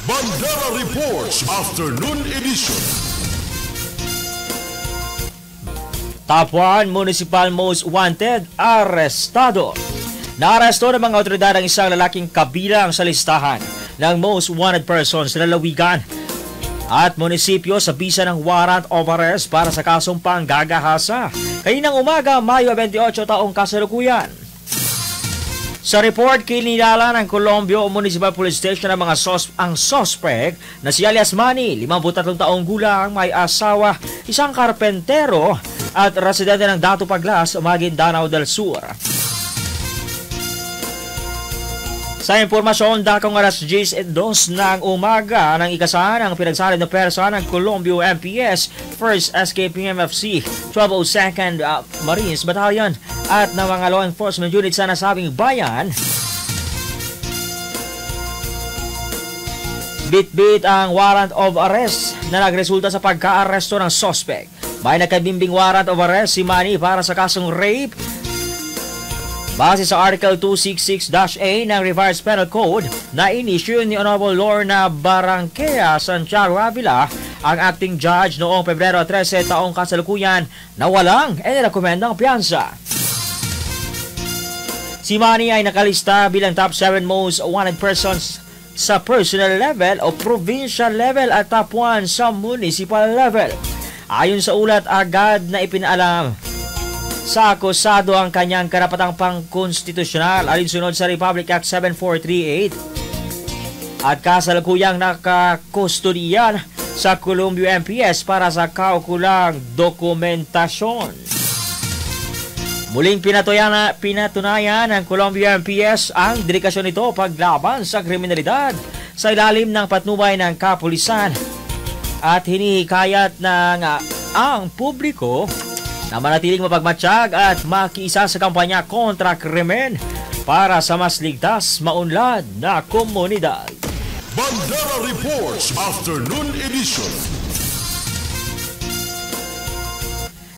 Bandera Reports Afternoon Edition. Top 1 Municipal Most Wanted arestado. Naaresto ng mga otoridad ang isang lalaking kabilang sa listahan ng Most Wanted Persons sa lalawigan at munisipyo sa bisa ng warrant of arrest para sa kasong panggagahasa. Kaninang umaga, Mayo 28 taong kasalukuyan. Sa report, kinilala ng Colombia Municipal Police Station ang ang suspect na si alias Manny, 53 taong gulang, may asawa, isang karpentero at residente ng Dato Paglas, Maguindanao del Sur. Sa impormasyon, dakong alas 10:02 ng umaga ng ikasahan ang pinagsalid na persa ng Colombia MPS 1st SKPMFC 1202nd Marines Battalion at ng mga law enforcement unit sa nasabing bayan. Bit-bit ang warrant of arrest na nagresulta sa pagka-aresto ng suspect. May nakabimbing warrant of arrest si Manny para sa kasong rape base sa Article 266-A ng Revised Penal Code na inisyu ni Honorable Lorna Barranquea Santiago Avila, ang acting judge noong Pebrero 13 taong kasalukuyan na walang inirekomendang piyansa. Si Manny ay nakalista bilang top 7 most wanted persons sa personal level o provincial level at top 1 sa municipal level. Ayon sa ulat, agad na ipinaalam sa akusado ang kanyang karapatang pangkonstitusyonal alinsunod sa Republic Act 7438 at kasalukuyang nakakustodiyan sa Colombia MPS para sa kaukulang dokumentasyon. Muling pinatunayan ng Colombia MPS ang dedikasyon nito paglaban sa kriminalidad sa ilalim ng patnubay ng kapulisan at hinihikayat ng ang publiko na manatiling mapagmatsyag at makiisa sa kampanya kontra krimen para sa mas ligtas, maunlad na komunidad. Bandera Reports Afternoon Edition.